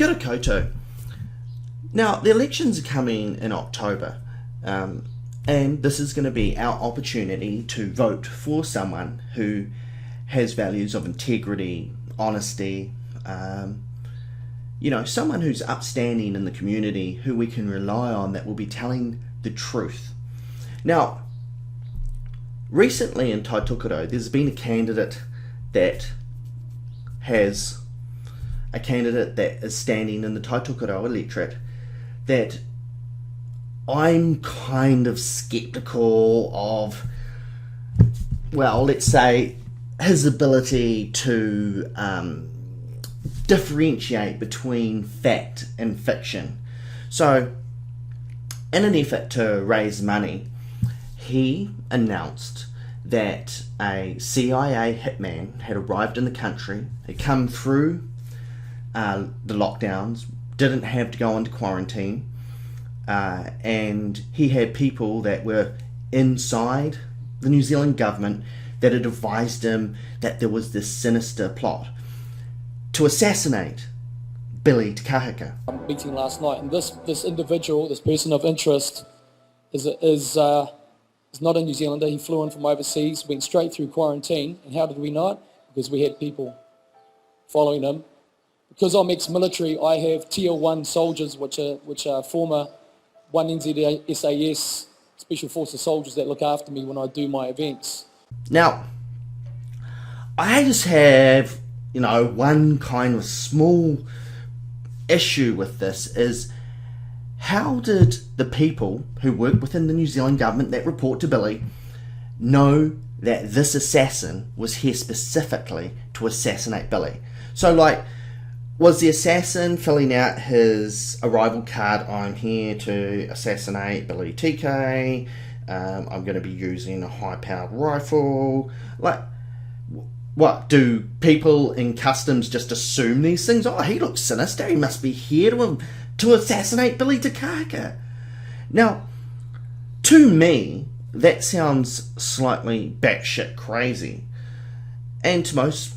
Kia ora koutou. Now, the elections are coming in October, and this is going to be our opportunity to vote for someone who has values of integrity, honesty, someone who's upstanding in the community, who we can rely on, that will be telling the truth. Now, recently in Taitokoro, there's been a candidate that is standing in the Taitokoro electorate that I'm kind of skeptical of, well, let's say, his ability to differentiate between fact and fiction. So, in an effort to raise money, he announced that a CIA hitman had arrived in the country, had come through the lockdowns, didn't have to go into quarantine, and he had people that were inside the New Zealand government that had advised him that there was this sinister plot to assassinate Billy Te Kahika. Meeting last night, and this individual, this person of interest, is not a New Zealander. He flew in from overseas, went straight through quarantine. And how did we know it? Because we had people following him. Because I'm ex-military, I have Tier 1 soldiers, which are former 1NZ SAS Special Forces soldiers that look after me when I do my events. Now, I just have, one kind of small issue with this is, how did the people who work within the New Zealand government that report to Billy know that this assassin was here specifically to assassinate Billy? So, was the assassin filling out his arrival card, I'm here to assassinate Billy TK, I'm going to be using a high-powered rifle? What, do people in customs just assume these things? Oh, he looks sinister, he must be here to assassinate Billy Te Kahika. Now, to me, that sounds slightly batshit crazy. And to most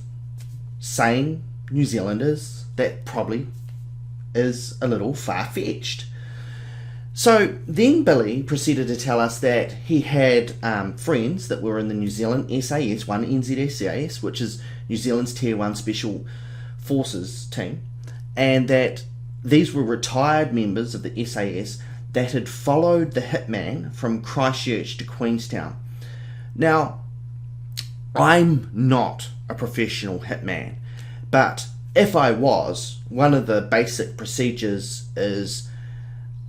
sane New Zealanders, that probably is a little far-fetched. So then Billy proceeded to tell us that he had friends that were in the New Zealand SAS, 1NZ SAS, which is New Zealand's Tier 1 Special Forces team, and that these were retired members of the SAS that had followed the hitman from Christchurch to Queenstown. Now, I'm not a professional hitman, but if I was, one of the basic procedures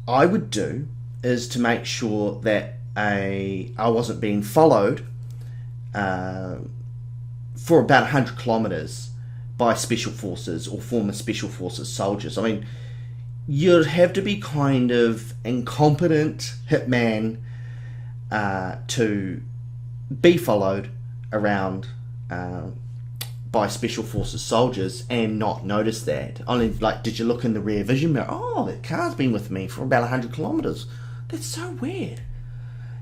I would do is to make sure that I wasn't being followed for about 100 kilometres by Special Forces or former Special Forces soldiers. I mean, you'd have to be kind of incompetent hitman to be followed around by Special Forces soldiers and not notice that. I mean, did you look in the rear vision mirror? Oh, that car's been with me for about 100 kilometres. That's so weird.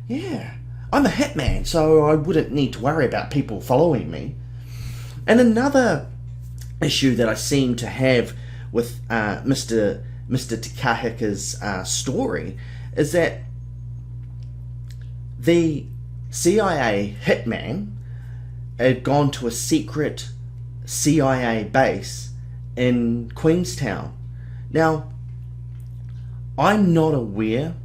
Yeah. I'm a hitman, so I wouldn't need to worry about people following me. And another issue that I seem to have with Mr. Te Kahika's story is that the CIA hitman had gone to a secret CIA base in Queenstown. Now, I'm not aware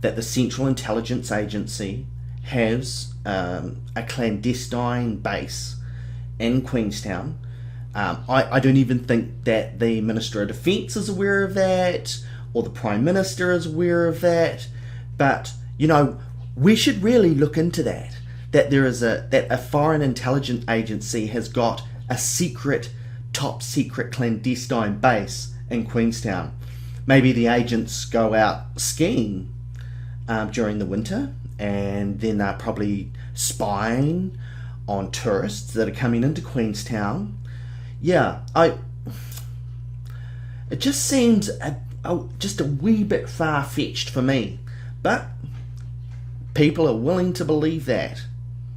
that the Central Intelligence Agency has a clandestine base in Queenstown. I don't even think that the Minister of Defence is aware of that, or the Prime Minister is aware of that. But, we should really look into that. That there is a foreign intelligence agency has got a secret, top secret clandestine base in Queenstown. Maybe the agents go out skiing during the winter, and then they're probably spying on tourists that are coming into Queenstown. Yeah, it just seems just a wee bit far-fetched for me, but people are willing to believe that.